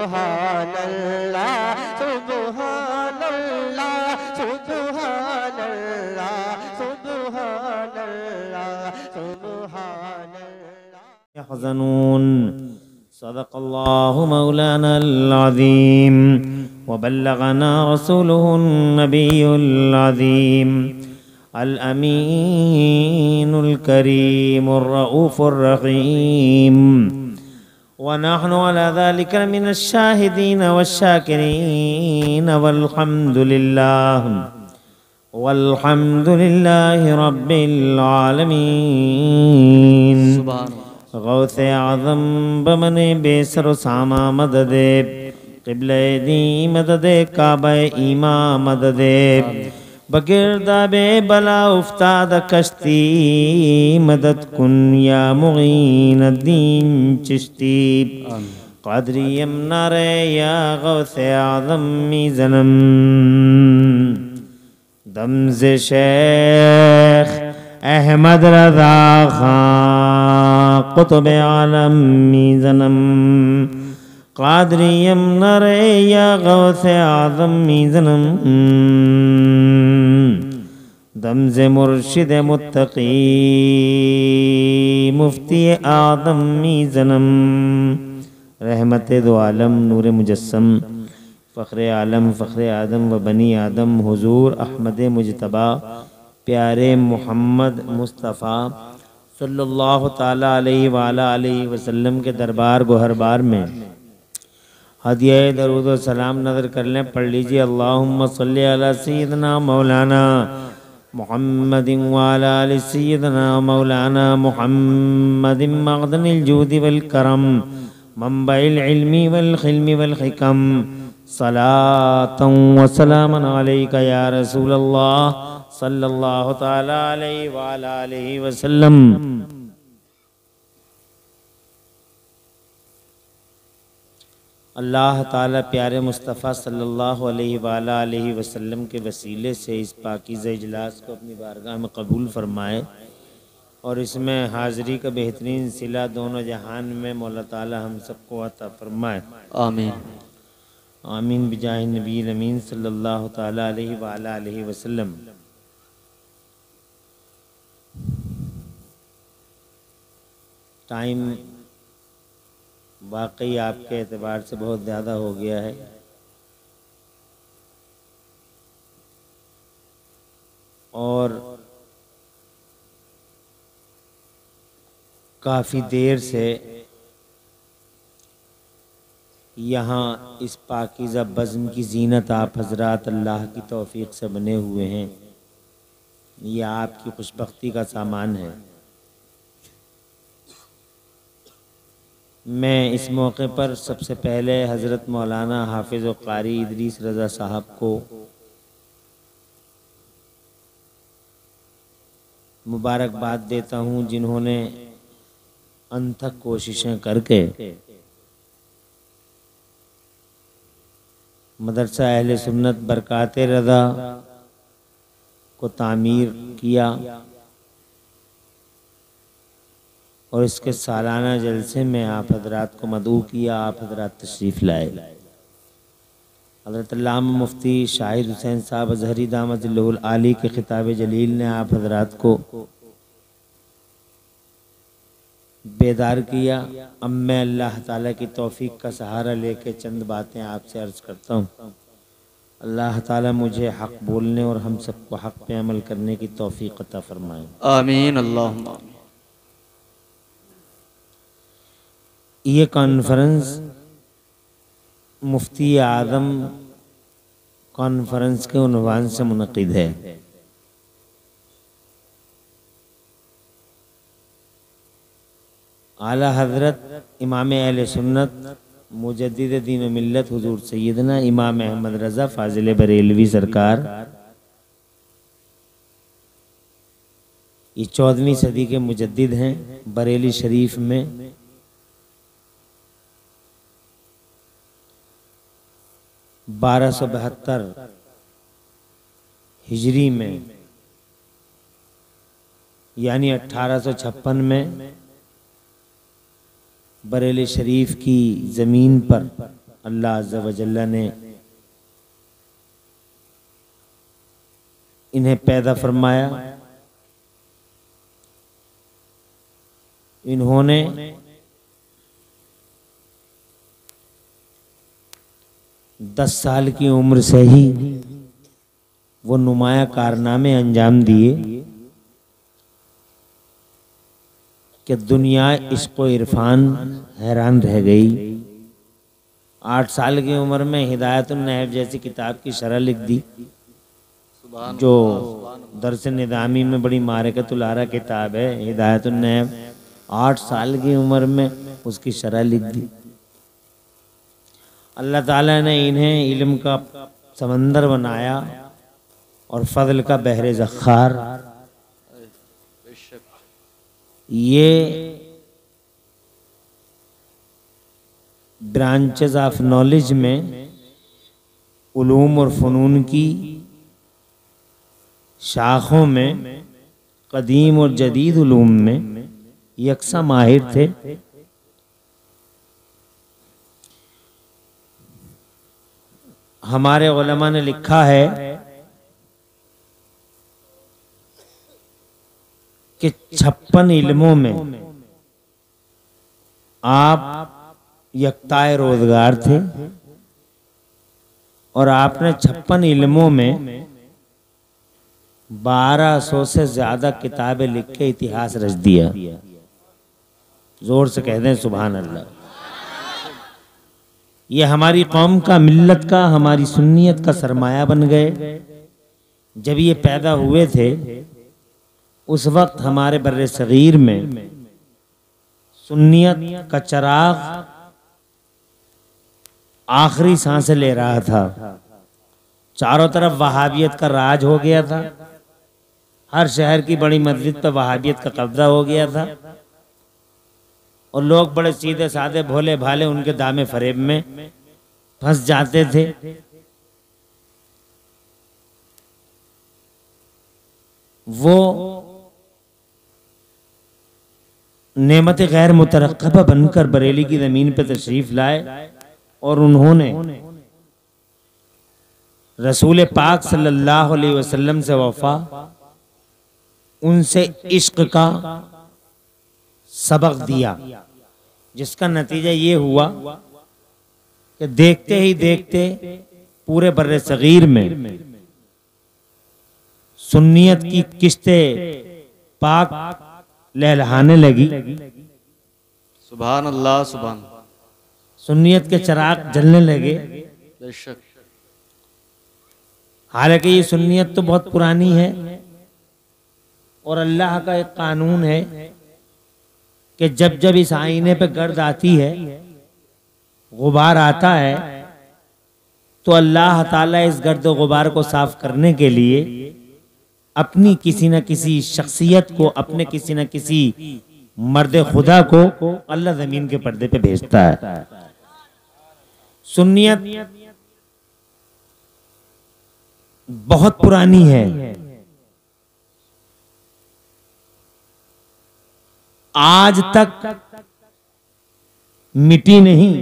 सुबहानल्लाह सुबहानल्लाह सुबहानल्लाह सुबहानल्लाह सुबहानल्लाह। यहज़नून सदक़ल्लाहु मौलाना अल-अज़ीम व बल्लगना रसूलुहु नबियुल अज़ीम अल-अमीनुल करीमुर रऊफुर रहीम व नहनु अला ज़ालिका मिनश शाहिदीन वश्शाकिरीन वल्हम्दुलिल्लाहि रब्बिल आलमीन। गौसे आज़म बमने बेसर सामा मददे क़िबले दी मददे काबे ईमा मददे बगिरदाबे बला उफ्ताद कश्ती मदद कुन या मुगीन अद्दीन चिश्ती क़ादरी यमनारे या गौसे आज़म मीज़नम दमज़े शेख अहमद रज़ा खां कुतुब आलम मीज़नम क़ादरी यमनारे या गौसे आज़म मीज़नम दमज़े मुर्शिद मुत्तकी मुफ्ती आदम मीज़नम रहमत दो आलम नूर मुजस्सम फ़ख्रे आलम फ़ख्रे आदम व बनी आदम हुजूर अहमद मुजतबा प्यारे मोहम्मद मुस्तफ़ा सल्लल्लाहु ताला अलैहि व आला अलैहि वसल्लम के दरबार गोहरबार में हदिया दरूद व सलाम नज़र कर लें। पढ़ लीजिए अल्लाहुम्मा सल्ली अला सय्यिदना मौलाना मुहम्मदिन व अला आलि सय्यिदना मौलाना मुहम्मदिन मग़दनिल जूदि वल करम मंबइल इल्मी वल खिल्मी वल हिकम सलातन व सलामन अलैका या रसूलल्लाह सल्लल्लाहु ताला अलैहि व अला आलिहि वसल्लम। अल्लाह ताला प्यारे मुस्तफ़ा सल्लल्लाहु अलैहि व अला आलिहि वसल्लम के वसीले से इस पाकीज़ा इजलास को अपनी बारगाह में कबूल फरमाए और इसमें हाज़िरी का बेहतरीन सिला दोनों जहान में मौला ताला हम सबको अता फरमाए। आमीन आमीन बिजाहि नबील अमीन सल्लल्लाहु ताला अलैहि व अला आलिहि वसल्लम। टाइम वाकई आपके एतबार से बहुत ज़्यादा हो गया है और काफ़ी देर से यहाँ इस पाकीज़ा बज़्म की ज़ीनत आप हज़रात अल्लाह की तौफ़ीक़ से बने हुए हैं। यह आपकी खुशबख्ती का सामान है। मैं इस मौके पर सबसे पहले हज़रत मौलाना हाफिज़ व क़ारी इदरीस रज़ा साहब को मुबारकबाद देता हूँ, जिन्होंने अनथक कोशिशें करके मदरसा अहले सुन्नत बरकाते रज़ा को तामीर किया और इसके सालाना जलसे में आप हजरात को मदऊ किया। आप हजरात तशरीफ़ लाए। हज़रत अल्लामा मुफ्ती शाहिद हुसैन साहब अज़हरी दामतिल्लहुल आली के खिताब जलील ने आप हजरात को बेदार किया। अब मैं अल्लाह ताला की तौफ़ीक़ का सहारा लेके चंद बातें आपसे अर्ज़ करता हूँ। अल्लाह ताला मुझे हक़ बोलने और हम सबको हक़ पे अमल करने की तौफ़ीक़ अता फ़रमाए। आमीन अल्लाहुम्मा। ये कॉन्फ्रेंस मुफ्ती आज़म कॉन्फ्रेंस के उन्वान से मुनक़िद है। आला हज़रत इमाम अहले सुन्नत मुजद्दिद दीन व मिल्लत हुज़ूर सैयदना इमाम अहमद रज़ा फ़ाज़िल बरेलवी सरकार ये 14वीं सदी के मुजद्दिद हैं। बरेली शरीफ में 1272 हिजरी में यानी 1856 में बरेली शरीफ की ज़मीन पर अल्लाह अज़्ज़ा व जल्ला ने इन्हें पैदा फरमाया। इन्होंने दस साल की उम्र से ही वो नुमाया कारनामे अंजाम दिए कि दुनिया इसको इरफान हैरान रह गई। 8 साल की उम्र में हिदायतुन नहव जैसी किताब की शरह लिख दी, जो दरस निज़ामी में बड़ी मारिकतुल आरा किताब है। हिदायतुन नहव 8 साल की उम्र में उसकी शरह लिख दी। अल्लाह ताला ने इन्हें इल्म का समंदर बनाया और फजल का बहरे ज़ख़्ख़ार। ये ब्रांचेस ऑफ नॉलेज में उलूम और फ़नून की शाखों में कदीम और जदीद उलूम में यकसा माहिर थे। हमारे उलमा ने लिखा है कि 56 इल्मों में आप यक्ताए रोजगार थे और आपने 56 इल्मों में 1200 से ज्यादा किताबें लिख के इतिहास रच दिया। जोर से कह दें सुभान अल्लाह। ये हमारी कौम का, मिल्लत का, हमारी सुन्नियत का सरमाया बन गए। जब ये पैदा हुए थे उस वक्त हमारे बर्रे सगीर में सुन्नियत का चराग आखिरी सांसें ले रहा था। चारों तरफ वहाबियत का राज हो गया था। हर शहर की बड़ी मस्जिद पर वहाबियत का कब्जा हो गया था और लोग बड़े सीधे साधे भोले भाले उनके दामे फरेब में फंस जाते थे। वो नेमत गैर मुतरक्कबा बनकर बरेली की ज़मीन पर तशरीफ लाए और उन्होंने रसूल पाक सल्लल्लाहु अलैहि वसल्लम से वफा, उनसे इश्क का सबक दिया, जिसका नतीजा ये हुआ कि देखते ही देखते पूरे बर्रे सगीर में सुन्नियत की किश्तें पाक लहलहाने लगी। सुभान अल्लाह, सुभान। सुन्नियत के चिराग जलने लगे। बेशक। हालांकि ये सुन्नियत तो बहुत पुरानी है और अल्लाह का एक कानून है कि जब जब इस आईने पे गर्द आती है, गुबार आता है, तो अल्लाह ताला इस गर्द गुबार को साफ करने के लिए अपनी किसी न किसी शख्सियत को, अपने किसी न किसी मर्द खुदा को अल्लाह जमीन के पर्दे पे भेजता है। सुन्नियत बहुत पुरानी है। आज तक मिटी नहीं,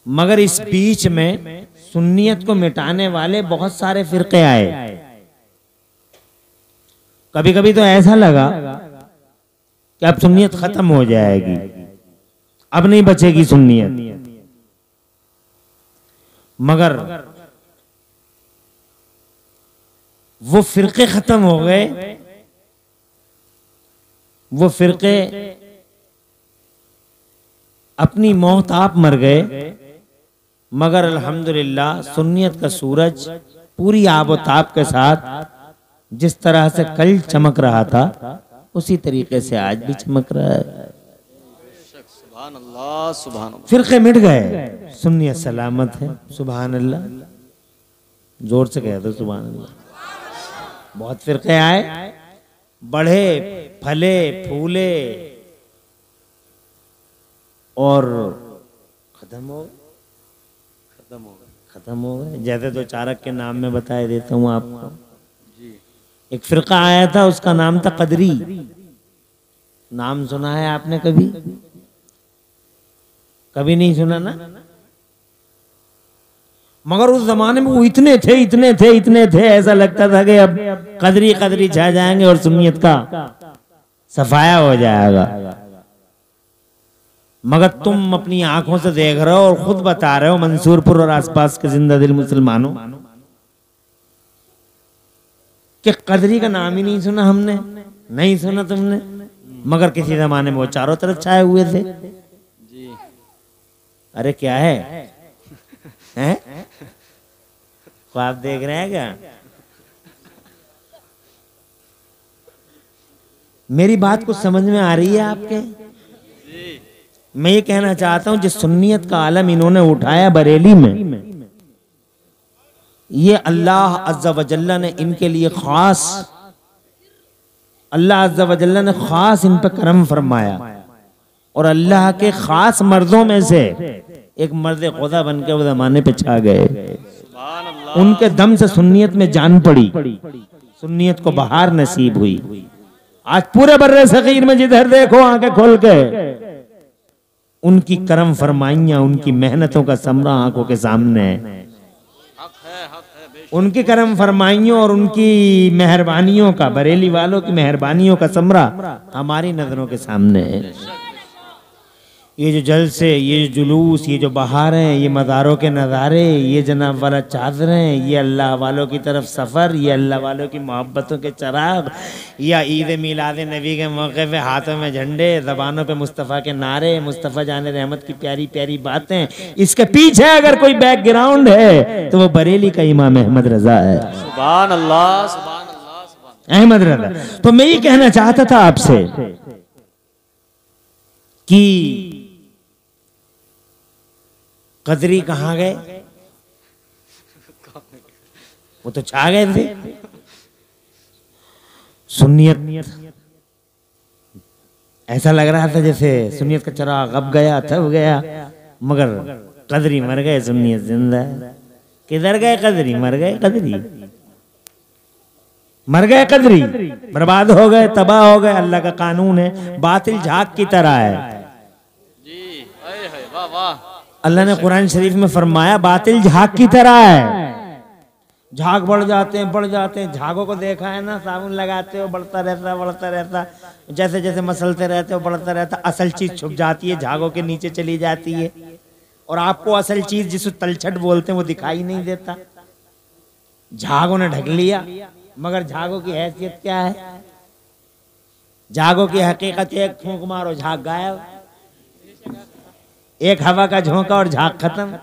मगर इस बीच में सुन्नियत को मिटाने वाले बहुत सारे फिरके आए। कभी कभी तो ऐसा लगा कि अब सुन्नियत खत्म हो जाएगी, अब नहीं बचेगी सुन्नियत, मगर वो फिरके खत्म हो गए। वो फिरके अपनी मौत आप मर गए, मगर अल्हम्दुलिल्लाह सुन्नियत का सूरज पूरी आबोताब के साथ जिस तरह से कल चमक रहा था उसी तरीके से आज भी चमक रहा है। सुभान अल्लाह, सुभान अल्लाह। फिरके मिट गए, सुन्नियत सलामत है। सुभान अल्लाह, जोर से कह दो सुभान अल्लाह। बहुत फिरके आए, बढ़े, फले, फूले और खत्म हो गए। जैसे तो चारक के नाम में बताए देता हूँ आपको। एक फिरका आया था, उसका नाम था कदरी। नाम सुना है आपने कभी? कभी नहीं सुना ना। मगर उस जमाने में वो इतने थे, ऐसा लगता था कि अब कदरी कदरी छा जाएंगे और सुन्नियत का सफाया हो जाएगा। मगर तुम अपनी आंखों से देख रहे हो और खुद बता रहे हो, मंसूरपुर और आसपास के जिंदा दिल मुसलमानों, कि कदरी का नाम ही नहीं सुना हमने, नहीं सुना तुमने। मगर किसी जमाने में वो चारों तरफ छाए हुए थे। जी अरे क्या है, हैं? ख्वाब देख रहे हैं क्या? मेरी बात कुछ समझ में आ रही है आपके? मैं ये कहना चाहता हूं, जिस सुन्नियत का आलम इन्होंने उठाया बरेली में, ये अल्लाह अज़्ज़ा व जल्ला ने इनके लिए खास, अल्लाह अज़्ज़ा व जल्ला ने खास इन पर करम फरमाया। और अल्लाह के खास मर्दों में से एक मर्द खुदा बन के वो जमाने पे छा गए। सुभान अल्लाह। उनके दम से सुन्नियत में जान पड़ी, सुन्नियत को बहार नसीब हुई। आज पूरे बर्रे सगीर में जिधर देखो आंखें खोल के उनकी करम फरमाइयां, उनकी मेहनतों का समरा आंखों के सामने है। हक है बेशक। उनकी करम फरमाइयों और उनकी मेहरबानियों का, बरेली वालों की मेहरबानियों का समरा हमारी नजरों के सामने है। ये जो जलसे, ये जो जुलूस, ये जो बहारें, ये मज़ारों के नज़ारे, ये जनाब वाला चादरें, ये अल्लाह वालों की तरफ सफ़र, ये अल्लाह वालों की मोहब्बतों के चराग, या ईद मिलाद नबी के मौके पे हाथों में झंडे, ज़बानों पे मुस्तफ़ा के नारे, मुस्तफ़ा जाने रहमत की प्यारी प्यारी बातें, इसके पीछे अगर कोई बैकग्राउंड है तो वो बरेली का इमाम अहमद रज़ा है। सुभान अल्लाह, सुभान अल्लाह, सुभान अहमद रज़ा। तो मैं ये कहना चाहता था आपसे कि कदरी कहाँ गए? वो तो छा गए थे। सुन्नियत ऐसा लग रहा था जैसे सुन्नियत का चराग अब गया, थब गया, मगर कदरी मर गए, सुन्नियत जिंदा है। किधर गए कदरी? मर गए कदरी, मर गए कदरी, बर्बाद हो गए, तबाह हो गए। अल्लाह का कानून है, बातिल झाग की तरह है। जी है, वाह वाह। अल्लाह ने कुरान शरीफ में फरमाया बातिल झाग की तरह है। झाग बढ़ जाते हैं। झागों को देखा है ना, साबुन लगाते हो बढ़ता रहता, जैसे जैसे मसलते रहते हो बढ़ता रहता, असल चीज छुप जाती है, झागों के नीचे चली जाती है। और आपको असल चीज जिसको तलछट बोलते हैं वो दिखाई नहीं देता। झागों ने ढक लिया, मगर झागों की हैसियत क्या है? झागों की हकीकत एक फूंक मारो झाग गायब, एक हवा का झोंका और झाग खत्म।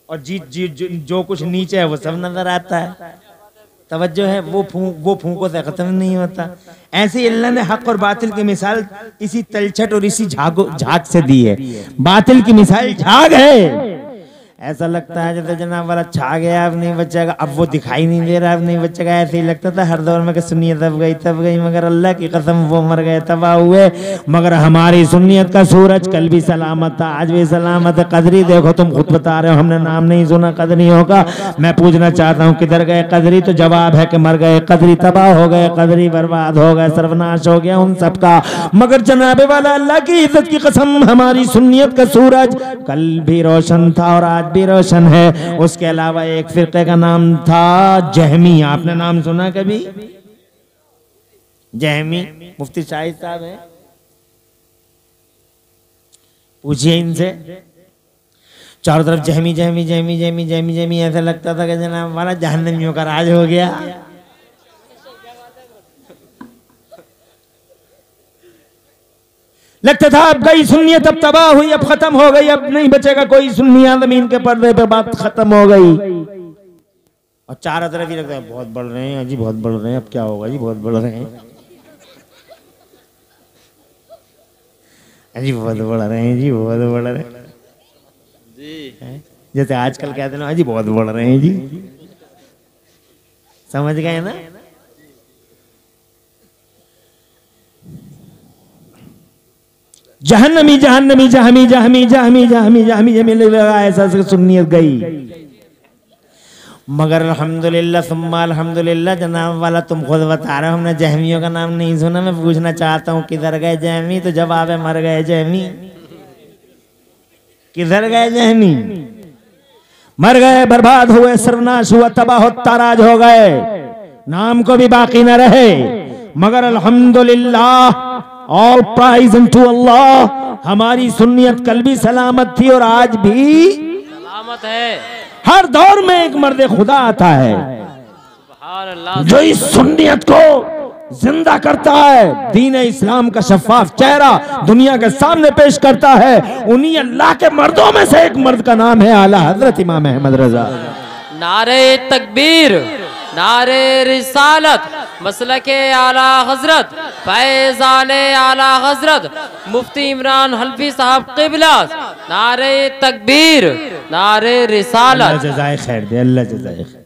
और जो कुछ नीचे है वो सब नजर आता है। तवज्जो है, वो फूंकों से खत्म नहीं होता। ऐसे ही अल्लाह ने हक और बातिल की मिसाल इसी तलछट और इसी झाग से दी है। बातिल की मिसाल झाग है। ऐसा लगता है जैसे जनाब वाला छा गया, अब नहीं बचेगा, अब वो दिखाई नहीं दे रहा, अब नहीं बचेगा। ऐसे ही लगता था हर दौर में कि सुन्नियत तब गई, मगर अल्लाह की कसम वो मर गए, तबाह हुए। मगर हमारी सुन्नियत का सूरज कल भी सलामत था, आज भी सलामत है। कदरी देखो, तुम खुद बता रहे हो हमने नाम नहीं सुना कदरियों का। मैं पूछना चाहता हूँ किधर गए कदरी? तो जवाब है कि मर गए कदरी, तबाह हो गए कदरी, बर्बाद हो गए, सर्वनाश हो गया उन सबका। मगर जनाबे वाला अल्लाह की इज्जत की कसम, हमारी सुन्नियत का सूरज कल भी रोशन था और आज भी रोशन है। उसके अलावा एक फिरके का नाम था जहमी। आपने नाम सुना कभी? जहमी मुफ्ती शाहिद साहब है, पूछिए इनसे। चारों तरफ जहमी जहमी जहमी जहमी जहमी जहमी, ऐसा लगता था कि जनाब वाला जहन्नमियों का राज हो गया। लगता था अब गई सुन्नियत, अब तबाह हुई, अब खत्म हो गई, अब नहीं बचेगा कोई सुन्नियां जमीन के पर्दे पे, बात खत्म हो गई। और चारों तरफ ही लगता है बहुत बढ़ रहे हैं जी, बहुत बढ़ रहे हैं, अब क्या होगा जी, बहुत बढ़ रहे हैं जी, बहुत बढ़ रहे हैं जी, बहुत बढ़ रहे हैं जी। जैसे आजकल कहते हैं जी बहुत बढ़ रहे हैं जी, समझ गए ना? जहन्नमी जहन्नमी जहमी जहमी जहमी जहमी जहमी जहमी लगा, ऐसा सुन्नियत गई। मगर अल्हम्दुलिल्लाह सुम्मा अल्हम्दुलिल्लाह जनाब वाला तुम खुद बता रहे हो हमने जहमियों का नाम नहीं सुना। मैं पूछना चाहता हूँ किधर गए जहमी? तो जवाब है मर गए जहमी। किधर गए जहनी? मर गए, बर्बाद हुए, सर्वनाश हुआ, तबाह ताराज हो गए, नाम को भी बाकी न रहे। मगर अल्हम्दुलिल्लाह, ऑल प्राइज टू अल्लाह, हमारी सुन्नियत कल भी सलामत थी और आज भी सलामत है। हर दौर में एक मर्द खुदा आता है सुभान अल्लाह। जो इस सुन्नियत को जिंदा करता है, दीन इस्लाम का शफाफ चेहरा दुनिया के सामने पेश करता है। उन्हीं अल्लाह के मर्दों में से एक मर्द का नाम है आला हजरत इमाम अहमद रजा। नारे तकबीर, नारे रिसालत, मसलके आला हजरत, फैज़ाने आला हजरत मुफ्ती इमरान हल्फी साहब क़िबला। नारे तकबीर, नारे रिसालत। अल्लाह जज़ाए खैर दे, अल्लाह जज़ाए खैर।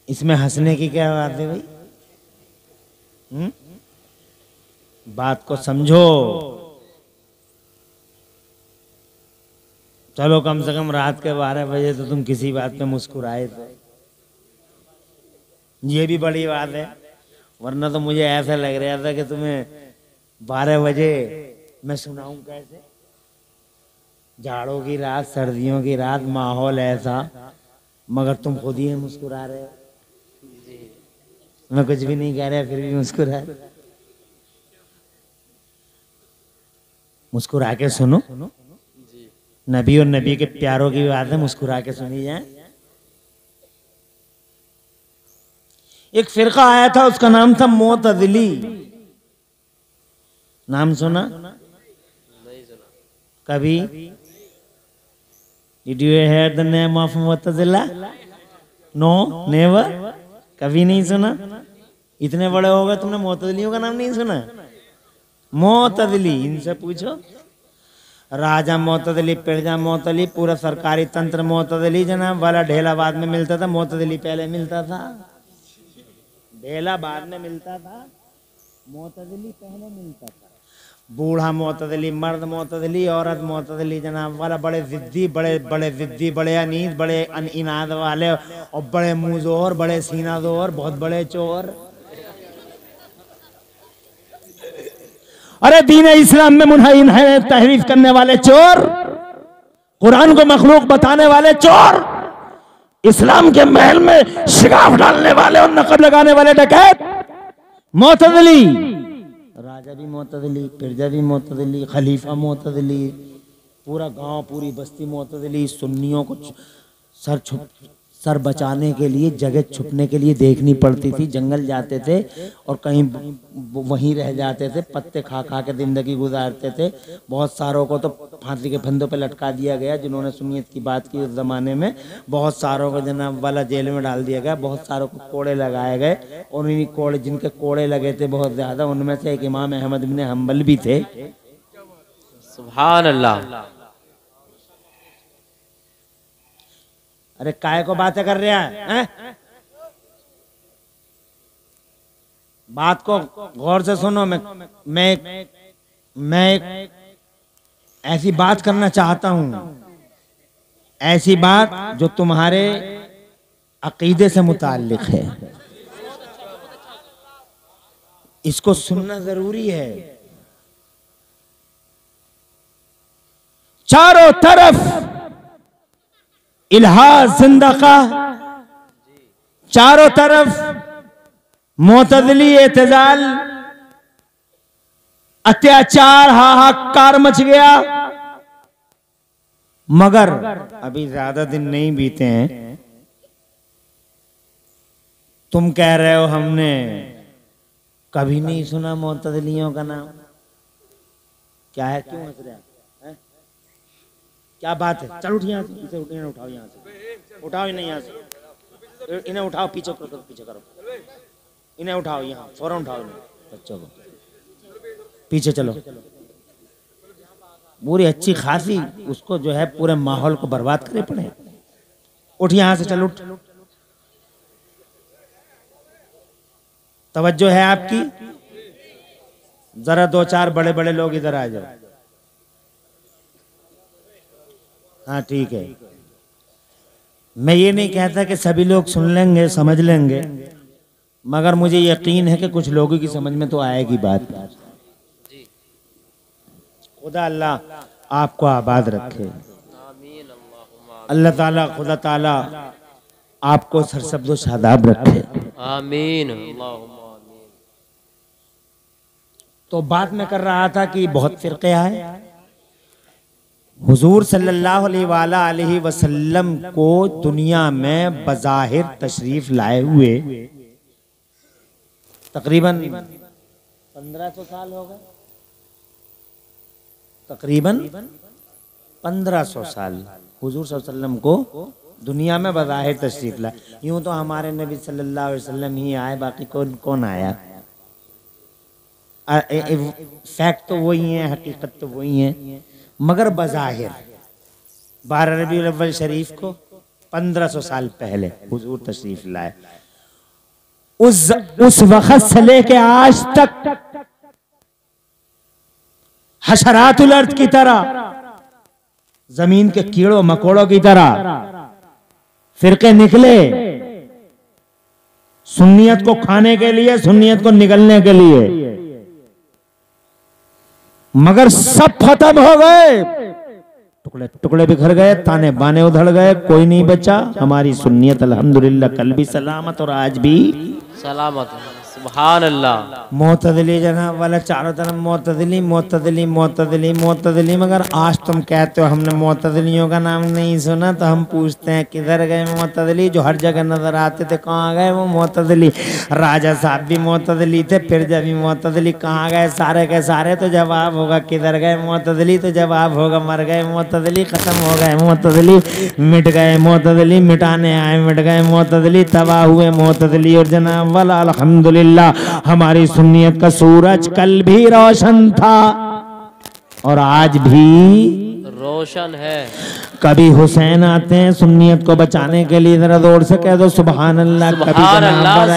इसमें हंसने की क्या बात है भाई? बात को समझो। चलो कम से कम रात के 12 बजे तो तुम किसी बात पे मुस्कुराए थे, ये भी बड़ी बात है। वरना तो मुझे ऐसा लग रहा था कि तुम्हें 12 बजे मैं सुनाऊं कैसे। जाड़ों की रात, सर्दियों की रात, माहौल ऐसा, मगर तुम खुद ही मुस्कुरा रहे हो। मैं कुछ भी नहीं कह रहा फिर भी मुस्कुरा। मुस्कुरा के सुनो, नबी और नबी के प्यारों की बात है, मुस्कुरा के सुनी जाए। एक फिरका आया था, उसका नाम था मोतज़िली। नाम सुना? नहीं सुना कभी? Did you hear the name of मोतज़िला? No, never. कभी नहीं सुना? इतने बड़े हो गए तुमने मोतज़िलियों का नाम नहीं सुना? मोतज़िली, इनसे पूछो। राजा मोतज़िली, प्रजा मोतज़िली, पूरा सरकारी तंत्र मोतज़िली जनाब वाला। ढेला बाद में मिलता था, मोतज़िली पहले मिलता था। ढेला बाद में मिलता था, मोतज़िली पहले मिलता था। बूढ़ा मोतज़िली, मर्द मोतज़िली, औरत मोतज़िली जनाब वाला। बड़े जिद्दी, बड़े जिद्दी, बड़े अनीस, बड़े इनाद वाले, और बड़े मुंहजोर, बड़े सीनाजोर, बहुत बड़े चोर। अरे दीन इस्लाम में मुनहरिन है, तहरीफ करने वाले चोर, कुरान को मखलूक बताने वाले चोर, इस्लाम के महल में शिगाफ डालने वाले और नकब लगाने वाले डकैत मोतज़िली। राजा भी मोतज़िली, प्रजा भी मोतज़िली, खलीफा मोतज़िली, पूरा गांव, पूरी बस्ती मोतज़िली। सुन्नियों को सर बचाने के लिए, जगह छुपने के लिए देखनी पड़ती थी। जंगल जाते थे और कहीं वहीं रह जाते थे, पत्ते खा खा के जिंदगी गुजारते थे। बहुत सारों को तो फांसी के फंदों पे लटका दिया गया जिन्होंने सुन्नियत की बात की उस जमाने में। बहुत सारों को जनाब वाला जेल में डाल दिया गया। बहुत सारों को कोड़े लगाए गए, और इन्हीं कोड़े, जिनके कोड़े लगे थे बहुत ज्यादा, उनमें से एक इमाम अहमद बिन हम्बल भी थे। सुभान अल्लाह। अरे काय को बातें कर रहा है? बात को गौर से सुनो। मैं एक ऐसी बात करना चाहता हूं, ऐसी बात जो तुम्हारे अकीदे से मुताल्लिक है। इसको सुनना जरूरी है। चारों तरफ इल्हाद ज़िंदक़ा, चारों तरफ मोतज़िली एतजाल, अत्याचार, हाहाकार मच गया। मगर अभी ज्यादा दिन नहीं बीते हैं, तुम कह रहे हो हमने कभी नहीं सुना मोतज़िलियों का नाम। क्या है, क्यों हंस रहे हैं? क्या बात है? चल उठ यहाँ से, इसे उठिए, उठाओ यहाँ से, उठाओ इन्हें यहाँ से, इन्हें उठाओ, पीछे करो, पीछे करो, इन्हें उठाओ यहाँ, फौरन उठाओ इन्हें, बच्चों को पीछे चलो। पूरी अच्छी खासी उसको जो है पूरे माहौल को बर्बाद करे पड़े। उठ यहाँ से, चल उठ। तवज्जो है आपकी? जरा दो चार बड़े बड़े लोग इधर आ जाओ। हाँ ठीक है। मैं ये नहीं कहता कि सभी लोग सुन लेंगे, समझ लेंगे, मगर मुझे यकीन है कि कुछ लोगों की समझ में तो आएगी बात। खुदा अल्लाह आपको आबाद रखे। आमीन अल्लाहुम्मा अल्लाह ताला खुदा ताला आपको सरसब्ज़ शादाब रखे। आमीन अल्लाहुम्मा आमीन। तो बात मैं कर रहा था कि बहुत फिरके आए। हुजूर सल्लल्लाहु अलैहि वसल्लम को दुनिया में बज़ाहिर तशरीफ लाए हुए तकरीबन 1500 साल हो गए। तकरीबन 1500 साल हुजूर सल्लल्लाहु अलैहि वसल्लम को दुनिया में बज़ाहिर तशरीफ लाए। यूं तो हमारे नबी सल्लल्लाहु अलैहि वसल्लम ही आए, बाकी कौन कौन आया। फैक्ट तो वही है, हकीकत तो वही है, मगर बज़ाहिर 12 रबीउल अव्वल शरीफ को 1500 साल पहले हुजूर तशरीफ लाए। उस वक्त से लेके आज तक हशरातुल अर्द की तरह, जमीन के कीड़ों मकोड़ों की तरह फिरके निकले, सुन्नियत को खाने के लिए, सुन्नियत को निगलने के लिए, मगर सब खत्म हो गए, टुकड़े टुकड़े बिखर गए, ताने बाने उधड़ गए, कोई नहीं बचा। हमारी सुन्नियत अल्हम्दुलिल्लाह कल भी सलामत और आज भी सलामत। सुभान अल्लाह। मोतदली जनाब वाला, चारों तरफ मोतदली मोतदली मोतदली मोतदली। मगर आज तुम कहते हो हमने मोतदलियों का नाम नहीं सुना, तो हम पूछते हैं किधर गए मोतदली जो हर जगह नजर आते थे, कहाँ गए वो मोतदली। राजा साहब भी मोतदली थे, फिर जब भी मोतदली, कहाँ गए सारे के सारे। तो जवाब होगा किधर गए मोतदली, तो जवाब होगा मर गए मोतदली, खत्म हो गए मोतदली, मिट गए मोतदली, मिटाने आए मिट गए मोतदली, तबाह हुए मोतदली। और जनाब वाला अल्हम्दुलिल्लाह हमारी सुन्नियत का सूरज कल भी रोशन था और आज भी रोशन है। कभी हुसैन आते हैं सुन्नियत को बचाने के लिए, जरा जोर से कह दो सुभान अल्लाह। कभी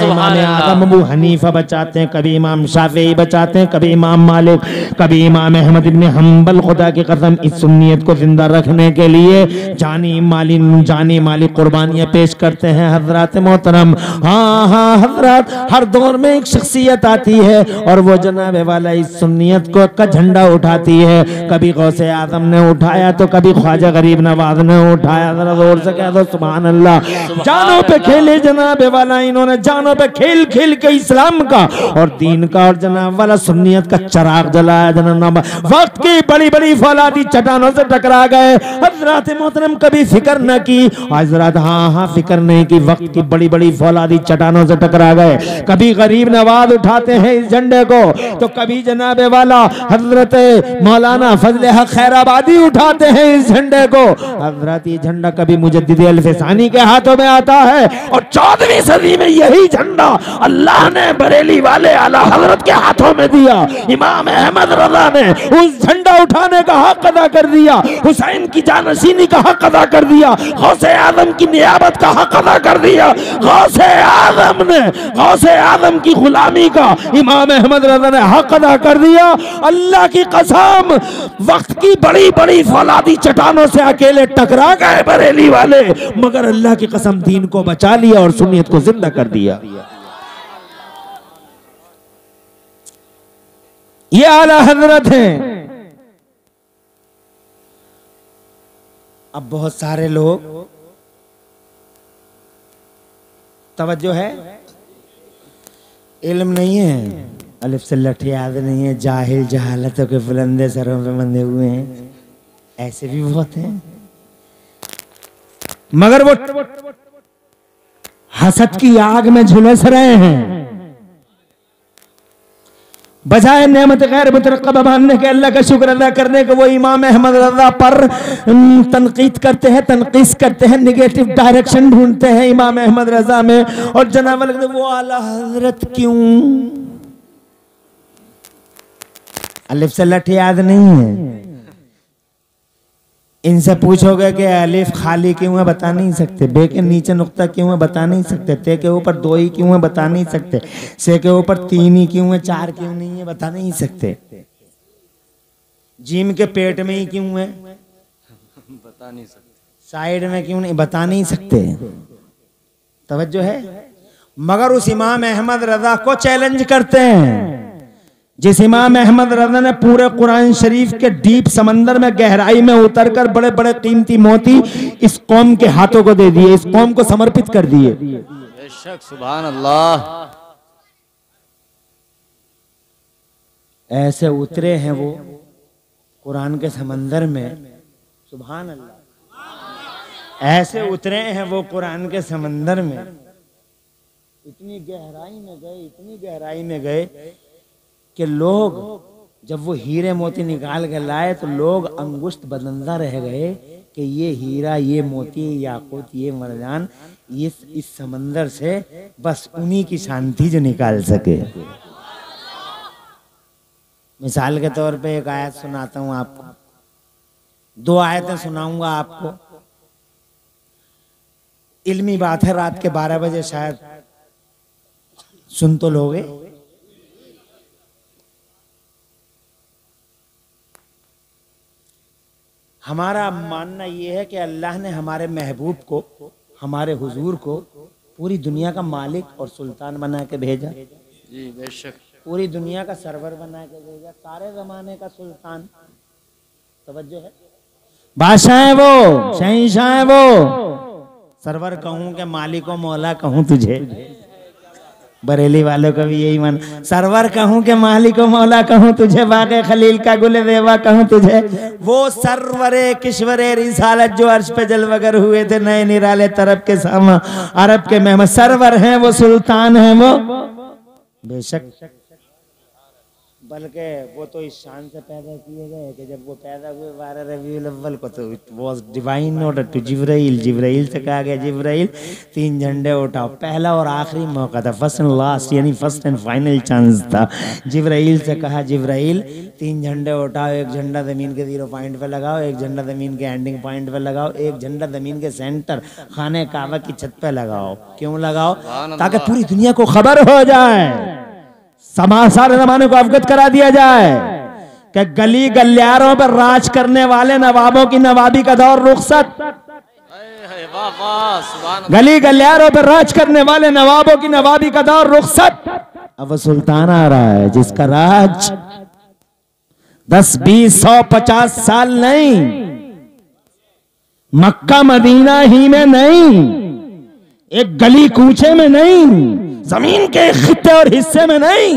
इमाम आदम अबू हनीफा बचाते हैं, कभी इमाम शाफी बचाते हैं, कभी इमाम मालिक, कभी इमाम अहमद इब्न हंबल। खुदा की कसम इस सुन्नियत को जिंदा रखने के लिए जानी माली कुर्बानियां पेश करते हैं हजरत मोहतरम। हाँ हाँ हजरत, हर दौर में एक शख्सियत आती है और वो जनाब वाला इस सुन्नियत को का झंडा उठाती है। कभी गौसे आजम ने उठाया तो कभी ख्वाजा गरीब नवाज ने उठाया। जरा जोर से कह दो सुभान अल्लाह। जानों पे खेले जनाब वाला, इन्होंने जानों पे खेल खेल के इस्लाम का और दीन का और जनाब वाला सुन्नियत का चिराग जलाया। जनाब वक्त की बड़ी बड़ी फौलादी चट्टानों से टकरा गए। हजरत मोहतरम कभी फिक्र न की, हजरत हाँ फिक्र नहीं की, वक्त की बड़ी बड़ी फौलादी चट्टानों से टकरा गए। कभी गरीब नवाज उठाते हैं इस झंडे को, तो कभी जनाब वाला हजरत मौलाना फजल हक खैराबादी उठाते हैं इस झंडे को। हजरत ये झंडा कभी मुजद्दिद अल्फसानी के हाथों में आता है और 14वीं सदी में यही झंडा अल्लाह ने बरेली वाले आला हजरत के हाथों में दिया। इमाम अहमद रजा ने उस झंडा उठाने का हक अदा कर दिया, हुसैन की जानशीनी का हक अदा कर दिया, गौसे आजम की नियाबत का हक अदा कर दिया। गौसे आजम की गुलामी का इमाम अहमद रजा ने हक अदा कर दिया। अल्लाह की कसम वक्त की बड़ी बड़ी फौलादी चट्टानों से अकेले टकरा गए बरेली वाले, मगर अल्लाह की कसम दीन को बचा लिया और सुन्नियत को जिंदा कर दिया। ये आला हजरत हैं। अब बहुत सारे लोग, तवज्जो है, इल्म नहीं है, अलिफ से लठ याद नहीं है, जाहिल जहालतों के बुलंदे सरों पे बंधे हुए हैं, ऐसे भी बहुत हैं। मगर वो हसद की आग में झुलस रहे हैं, बजाय नेमत गैर मुतरक्कब मानने के, अल्लाह का शुक्र अदा करने के, वो इमाम अहमद रज़ा पर तनकीद करते हैं, तनकीस करते हैं, निगेटिव डायरेक्शन ढूंढते हैं इमाम अहमद रज़ा में। और जनाब वो आला हजरत क्यों, अलिफ से लठ याद नहीं है, इनसे पूछोगे कि अलिफ खाली क्यों है बता नहीं सकते, बे के नीचे नुक्ता क्यों है बता नहीं सकते, ते के ऊपर 2 ही क्यों है बता नहीं सकते, से के ऊपर 3 ही क्यों है, 4 क्यों नहीं है बता नहीं सकते, जीम के पेट में ही क्यों है बता नहीं सकते, साइड में क्यों नहीं बता नहीं सकते। तवज्जो है। मगर उस इमाम अहमद रजा को चैलेंज करते हैं जिस इमाम अहमद रज़ा ने पूरे कुरान शरीफ के डीप समंदर में गहराई में उतरकर बड़े बड़े कीमती मोती इस कौम के हाथों को दे दिए, इस कौम को समर्पित कर दिए। बेशक, सुभान अल्लाह। ऐसे उतरे हैं वो कुरान के समंदर में, सुभान अल्लाह। ऐसे उतरे हैं वो कुरान के समंदर में, इतनी गहराई में गए, इतनी गहराई में गए कि लोग जब वो हीरे मोती निकाल के लाए तो लोग अंगुष्ठ बदंदा रह गए कि ये हीरा, ये मोती, याकूत, ये मरजान इस समंदर से बस उन्हीं की शांति जो निकाल सके। मिसाल के तौर पे एक आयत सुनाता हूं आपको, 2 आयतें सुनाऊंगा आपको। इल्मी बात है, रात के 12 बजे शायद सुन तो लोगे। हमारा मानना यह है कि अल्लाह ने हमारे महबूब को, हमारे हुजूर को पूरी दुनिया का मालिक और सुल्तान बना के भेजा। जी बेशक, पूरी दुनिया का सरवर बना के भेजा, सारे जमाने का सुल्तान। तवज्जो है, बादशाह है वो, शहंशाह है वो। सरवर कहूं के मालिको मौला कहूं तुझे, बरेली वालों का भी यही मन। सरवर कहूं के मालिको मौला कहूं तुझे, बागे खलील का गुले देवा कहूं तुझे। वो सरवरे किश्वरे रिसालत जो अर्श पे जलवगर हुए थे नए निराले तरफ के सामा अरब के मेहमान, सरवर हैं वो, सुल्तान हैं वो। बेशक, बल्कि वो तो इस शान से पैदा किए गए कि जब वो पैदा हुए 12 रबीउल अव्वल को तो it was divine order to Jibrail. Jibrail से कहा गया, जिब्राइल 3 झंडे उठाओ। पहला और आखिरी मौका था, फर्स्ट एंड लास्ट, यानी फर्स्ट एंड फाइनल चांस था। जिब्राइल से कहा, जिब्राइल 3 झंडे उठाओ, एक झंडा जमीन के 0 पॉइंट पे लगाओ, एक झंडा जमीन के एंडिंग पॉइंट पे लगाओ, एक झंडा जमीन के सेंटर खाने काबा की छत पे लगाओ। क्यों लगाओ? ताकि पूरी दुनिया को खबर हो जाए, सारे जमाने को अवगत करा दिया जाए कि गली गलियारों पर राज करने वाले नवाबों की नवाबी का दौर रुखसत। गली गलियारों पर राज करने वाले नवाबों की नवाबी का दौर रुखसत। अब वो सुल्तान आ रहा है जिसका राज 10, 20, 100, 50 साल नहीं, मक्का मदीना ही में नहीं, एक गली कूचे में नहीं, जमीन के खित्ते और हिस्से में नहीं,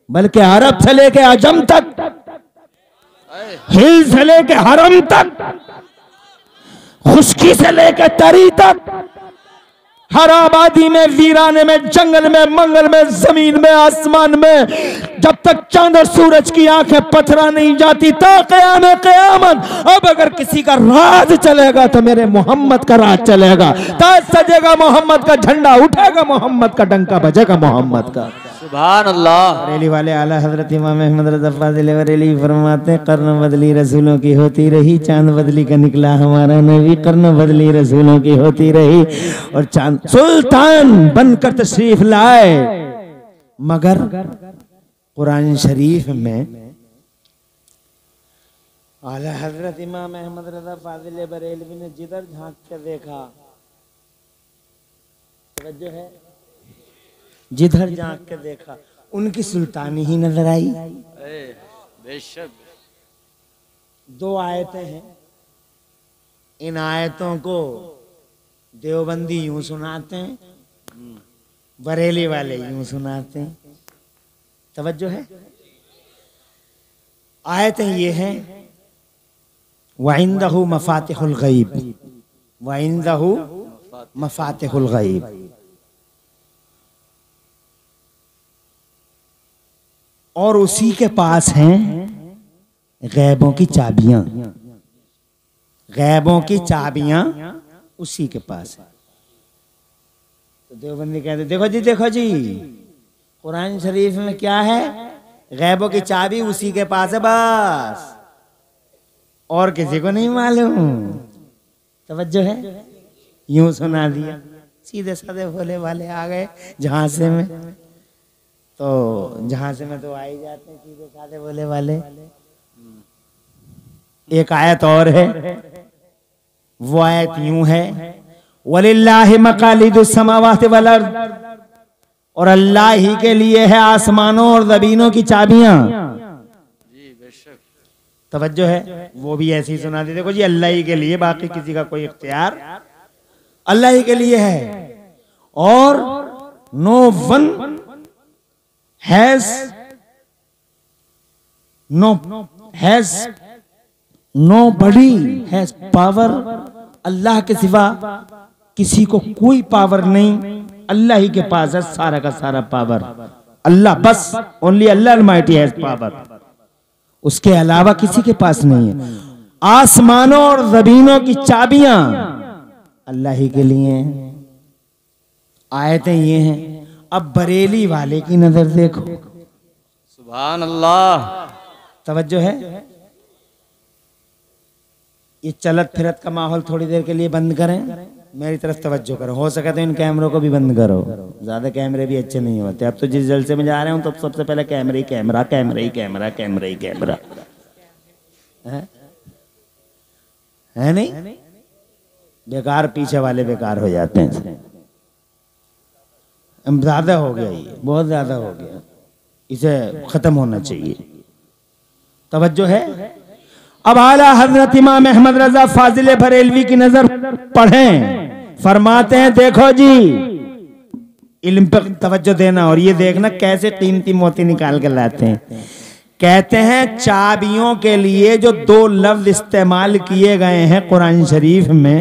बल्कि अरब से लेके अजम तक, हिल से लेके हरम तक, खुश्की से लेके तरी तक, हर आबादी में, वीराने में, जंगल में, मंगल में, जमीन में, आसमान में, जब तक चांद और सूरज की आंखें पथरा नहीं जाती ता क़याम क़यामत। अब अगर किसी का राज चलेगा तो मेरे मोहम्मद का राज चलेगा। ताज सजेगा मोहम्मद का झंडा, उठेगा मोहम्मद का डंका, बजेगा मोहम्मद का। सुभान अल्लाह। बरेली वाले आला हजरत इमाम अहमद रज़ा फ़ाज़िल बरेली फरमाते, कर्न बदली रसूलों की होती रही, चांद बदली का निकला हमारा नबी। कर्न बदली रसूलों की होती रही और चांद सुल्तान बनकर तशरीफ लाए। मगर कुरान शरीफ में आला हजरत इमाम अहमद रज़ा फ़ाज़िल बरेलवी ने जिधर झांक कर देखा, तवज्जो है, जिधर झांक कर देखा उनकी सुल्तानी ही नजर आई। बेशक, 2 आयतें हैं, इन आयतों को देवबंदी यूं सुनाते हैं, बरेली वाले यूं सुनाते हैं। तवज्जो है, आयतें ये हैं, वइंदहु मफातिहुल गैब, वइंदहु मफातिहुल गैब। और उसी के पास हैं गैबों की चाबियां, गैबों की चाबियां उसी के पास है। तो देवबंदी कहते, देखो जी, देखो जी, कुरान शरीफ में क्या है? गैबों की चाबी उसी के पास है, बस और किसी को नहीं मालूम। तवज्जो है, यूं सुना दिया। सीधे साधे भोले वाले आ गए झांसे में, तो झांसे में तो आ ही जाते हैं सीधे साधे भोले वाले। एक आयत और है, वो आयत यूं है, वलिल्लाहि मकालिदुस समावाति वल अर्द, और अल्लाह ही के लिए है आसमानों और ज़मीनों की चाबियां। जी बेशक। तवज्जो है, वो भी ऐसी सुना दी, देखो जी अल्लाह ही के लिए, बाकी किसी का कोई इख्तियार, अल्लाह ही के लिए है। और no one has nobody has power, Allah के सिवा किसी को कोई पावर नहीं, अल्लाह ही के पास है सारा का सारा पावर। अल्लाह बस, only Allah Almighty has power, उसके अलावा किसी के पास नहीं है। आसमानों और ज़मीनों की चाबियां अल्लाह ही के लिए हैं। आयतें ये हैं। अब बरेली वाले की नजर देखो, सुभान अल्लाह। तवज्जो है। ये चलत फिरत का माहौल थोड़ी देर के लिए बंद करें, मेरी तरफ तवज्जो करो, हो सके तो इन कैमरों को भी बंद करो, ज्यादा कैमरे भी अच्छे नहीं होते। अब तो जिस जलसे में जा रहे हूं तो सबसे पहले कैमरा ही कैमरा, कैमरा ही कैमरा, कैमरा ही कैमरा है नहीं? बेकार, पीछे वाले बेकार हो जाते हैं। ज्यादा हो गया, ये बहुत ज्यादा हो गया, इसे खत्म होना चाहिए। तवज्जो है। अब आला हजरत इमाम अहमद रजा फाजिल बरेलवी की नजर पढ़ें, फरमाते हैं देखो जी, इल्म पर तवज्जो देना और ये देखना कैसे कीमती मोती निकाल कर लाते हैं। कहते हैं चाबियों के लिए जो दो लफ्ज इस्तेमाल किए गए हैं कुरान शरीफ में,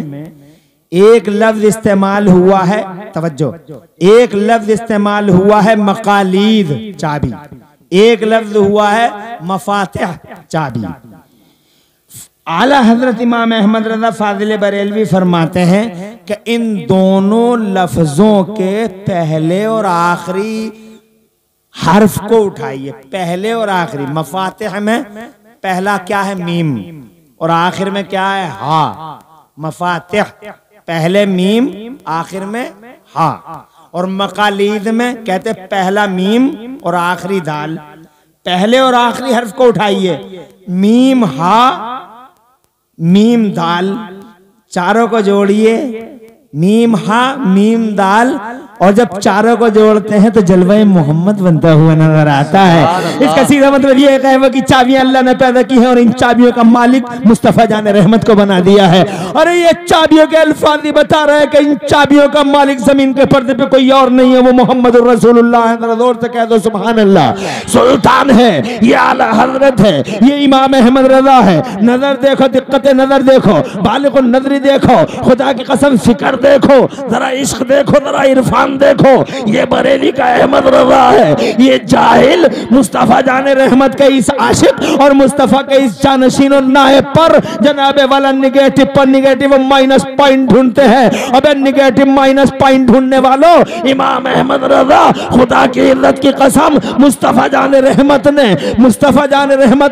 एक लफ्ज इस्तेमाल हुआ है, तवज्जो, एक लफ्ज इस्तेमाल हुआ है मकालीद चाबी, एक लफ्ज हुआ है मफातिह चाबी। आला हजरत इमाम अहमद रज़ा फाजिल बरेलवी फरमाते हैं कि इन दोनों लफ्जों के पहले और आखिरी हर्फ को उठाइए, पहले और आखिरी। मफातिह में पहला क्या है? मीम, और आखिर में क्या है? हा। मफातिह पहले मीम, आखिर में हा। और मकालीद में कहते पहला मीम और आखिरी दाल। पहले और आखिरी हर्फ को उठाइए, मीम हा मीम दाल, चारों को जोड़िए, मीम हा मीम दाल, और जब चारों को जोड़ते हैं तो जलवा मोहम्मद बनता हुआ नजर आता है। इसका सीधा मतलब ये है वो कि चाबियां अल्लाह ने पैदा की हैं और इन चाबियों का मालिक मुस्तफा जान रहमत को बना दिया है। और ये चाबियों के अल्फाज बता रहे हैं कि इन चाबियों का मालिक जमीन के पर्दे पे कोई और नहीं है, वो मोहम्मद रसूलुल्लाह है। जोर से कह दो सुभान अल्लाह। सुल्तान है, ये आला हजरत है, ये इमाम अहमद रजा है। नजर देखो, दिक्कत नजर देखो, बालिग नजरी देखो, खुदा की कसम फिक्र देखो, जरा इश्क देखो, जरा इरफान देखो। ये बरेली का अहमद रजा है, ये जाहिल मुस्तफा जाने रहमत के इस आशिक और मुस्तफा के इस जानशीन और नायब पर जनाबे वाला निगेटिव पर निगेटिव माइनस पॉइंट ढूंढते हैं। अबे निगेटिव माइनस पॉइंट ढूंढने वालों, इमाम अहमद रजा खुदा की इज्जत की कसम मुस्तफा जाने रहमत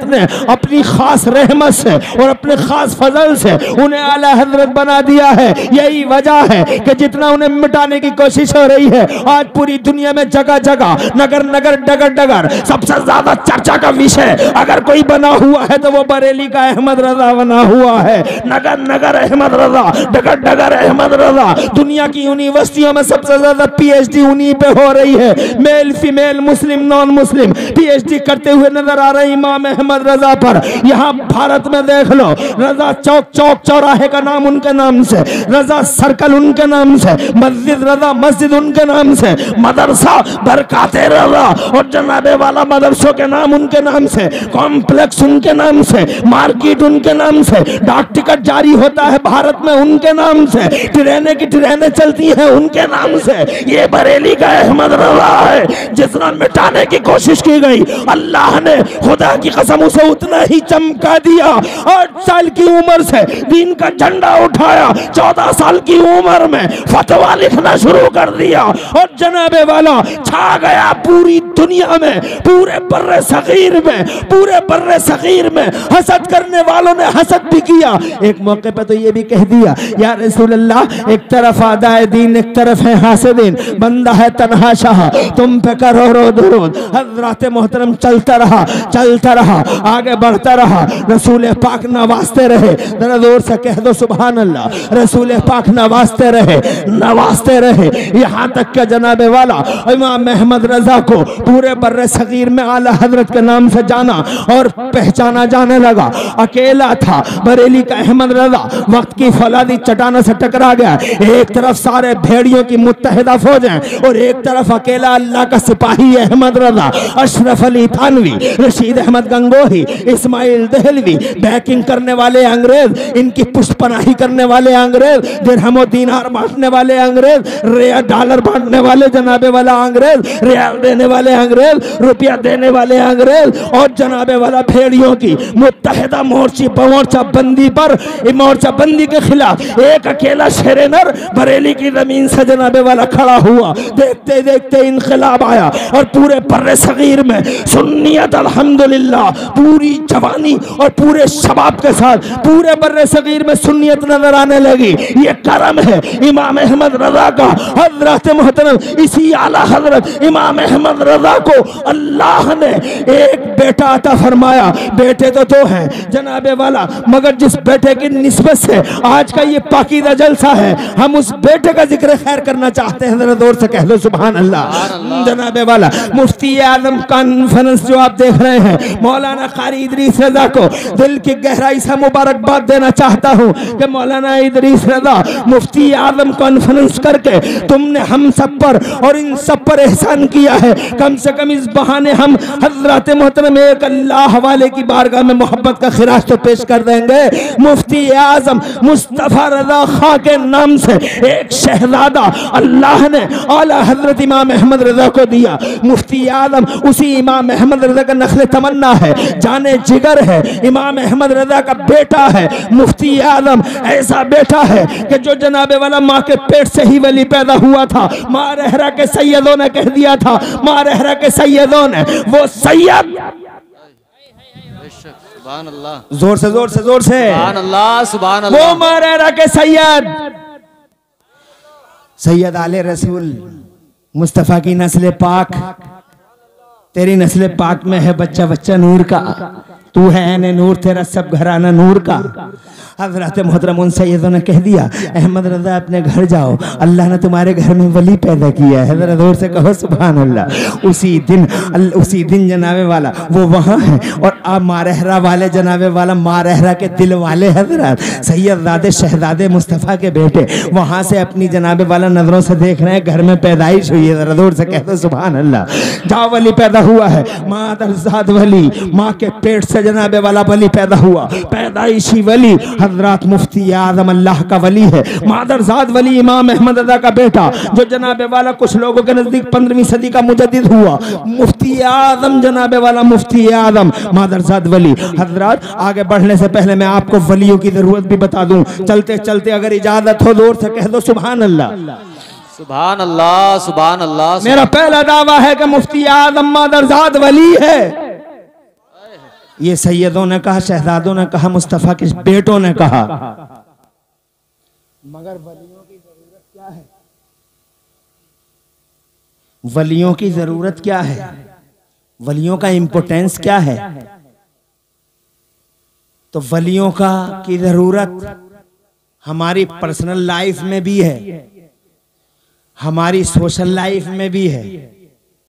ने अपनी खास रहमत से और अपने खास फजल से उन्हें आला हजरत बना दिया है। यही वजह है कि जितना उन्हें मिटाने की कोशिश हो रही है, आज पूरी दुनिया में जगह जगह, नगर नगर, डगर डगर सबसे ज्यादा चर्चा का विषय अगर कोई बना हुआ है तो वो बरेली का अहमद रजा बना हुआ है। नगर नगर अहमद रजा, डगर डगर अहमद रजा। दुनिया की यूनिवर्सिटियों में सबसे ज्यादा पीएचडी उन्हीं पे हो रही है। मेल फीमेल मुस्लिम नॉन मुस्लिम पीएचडी करते हुए नजर आ रहे इमाम अहमद रजा पर। यहाँ भारत में देख लो, रजा चौक, चौक चौराहे का नाम उनके नाम से, रजा सर्कल उनके नाम से, मस्जिद रजा मस्जिद उनके नाम से, मदरसा बरकाते रजा और जनाबे वाला मदरसों के नाम उनके नाम से, कॉम्प्लेक्स उनके नाम से, मार्केट उनके नाम से, डाक टिकट जारी होता है भारत में उनके नाम से, ट्रेनें की ट्रेनें चलती हैं उनके नाम से। ये बरेली का अहमद रजा है। जितना मिटाने की कोशिश की गई, अल्लाह ने खुदा की कसम उसे उतना ही चमका दिया। 8 साल की उम्र से दीन का झंडा उठाया, 14 साल की उम्र में फतवा लिखना शुरू कर दिया और जनाबे वाला छा गया पूरी दुनिया में, पूरे बर्रे सगीर में, पूरे बर्रे सगीर में हसद करने वालों ने हसद भी किया। एक मौके पर तो ये भी कह दिया, या रसूल अल्लाह, एक तरफ आदाए दीन, एक तरफ है हासिदीन, बंदा है तन्हा शाह, तुम पे करोड़ों दुरूद। हज़रत मोहतरम चलता रहा, आगे बढ़ता रहा। रसूल पाक नवाजते रहे, जरा जोर से कह दो सुभान अल्लाह। रसूल पाक नवाजते रहे, यहाँ तक के जनाबे वाला इमाम अहमद रजा को पूरे बर्रे सगीर में आला हजरत के नाम से जाना और पहचाना जाने लगा। अकेला था बरेली का अहमद रजा, वक्त की फौलादी चट्टानों से टकरा गया। एक तरफ सारे भेड़ियों की मुत्तहिदा फौजें और एक तरफ अकेला अल्लाह का सिपाही अहमद रजा। अशरफ अली थानवी, रशीद अहमद गंगोही, इस्माइल दहलवी, बैकिंग करने वाले अंग्रेज, इनकी पुष्पनाही करने वाले अंग्रेज, दिरहम दीनार बांटने वाले अंग्रेज, रिया डॉलर बांटने वाले जनाबे वाला अंग्रेज, रियाल देने वाले अंग्रेज, रुपया देने वाले अंग्रेज और जनाबे वाला भेड़ियों की मुत्तहिदा मोर्चा बंदी पर, मोर्चा बंदी के खिलाफ एक अकेला शेरेनर बरेली की जमीन से जनाबे वाला खड़ा हुआ। देखते देखते इनकलाब आया और पूरे बर्रे सगीर में सुन्नियत अल्हम्दुलिल्लाह पूरी जवानी और पूरे शबाब के साथ पूरे बर्रे सगीर में सुन्नियत नजर आने लगी। ये करम है इमाम अहमद रजा का। हजरत मोहतरम इसी आला हजरत इमाम अहमद रजा को अल्लाह ने एक बेटा अता फरमाया। बेटे तो दो हैं जनाबे वाला, मगर जिस बेटे की निस्बत से आज का ये पाकीदा जलसा है, हम उस बेटे का जिक्र खैर करना चाहते हैं। जरा जोर से कह लो सुभान अल्लाह। जनाबे वाला मुफ्ती आजम कॉन्फ्रेंस जो आप देख रहे हैं, मौलाना कारी इदरीस रजा को दिल की गहराई से मुबारकबाद देना चाहता हूँ कि मौलाना इदरीस रजा मुफ्ती आजम कॉन्फ्रेंस करके तुमने हम सब पर और इन सब पर एहसान किया है। कम से कम इस बहाने हम हजरत मोहतरम एक अल्लाह वाले की बारगाह में मोहब्बत का खिराज तो पेश कर देंगे। मुफ्ती आजम मुस्तफा रजा खां के नाम से एक शहजादा अल्लाह ने आला हजरत इमाम अहमद रजा को दिया। मुफ्ती आजम उसी इमाम अहमद रजा का नस्ल तमन्ना है, जाने जिगर है, इमाम अहमद रजा का बेटा है। मुफ्ती आजम ऐसा बेटा है कि जो जनाबे वाला माँ के पेट से ही वली पैदा हुआ था। माँ रहरा के सैयदों ने कह दिया था, माँ रहरा के सैयदों ने, वो सैयद, सुभान अल्लाह, जोर से सुभान अल्लाह, सुभान अल्लाह, वो माँ रहरा के सैयद आले रसूल मुस्तफ़ा की नस्ल पाक। तेरी नस्ल पाक में है बच्चा बच्चा नूर का, तू है ऐने नूर, तेरा सब घराना नूर का। हजरत मोहतरम उन सैयदों ने कह दिया, अहमद रजा अपने घर जाओ, अल्लाह ने तुम्हारे घर में वली पैदा किया है। जरा जोर से कहो सुभान अल्लाह। उसी दिन जनाबे वाला वो वहाँ है और आप मारहरा वाले जनाबे वाला मारहरा के दिल वाले हजरत सैयदजादे शहजादे मुस्तफ़ा के बेटे वहाँ से अपनी जनाबे वाला नजरों से देख रहे हैं, घर में पैदाइश हुई है। जरा जोर से कह दो सुभान अल्लाह। जाओ वली पैदा हुआ है, मादरजाद वली, माँ के पेट से जनाबे वाला वली पैदा हुआ, पैदाइशी वली हजरत मुफ्ती आजम अल्लाह का वली है। मादरजाद वली इमाम अहमद रजा का बेटा, जो जनाबे वाला कुछ लोगों के नजदीक 15वीं सदी का मुजद्दिद हुआ। मुफ्ती आजम जनाबे वाला मुफ्ती आजम मादरजाद वली। हजरत आगे बढ़ने से पहले मैं आपको वलियों की जरूरत भी बता दूं, चलते चलते अगर इजाजत हो जोर से कह दो सुभान अल्लाह। सुभान अल्लाह, सुभान अल्लाह। मेरा पहला दावा है कि मुफ्ती आजम मादरजाद वली है। ये सैयदों ने कहा, शहजादों ने कहा, मुस्तफा के बेटों ने कहा, मगर वलियों की जरूरत क्या है? वलियों की जरूरत क्या है? वलियों का इंपोर्टेंस क्या है? तो वलियों का की जरूरत हमारी पर्सनल लाइफ में भी है, हमारी सोशल लाइफ में भी है।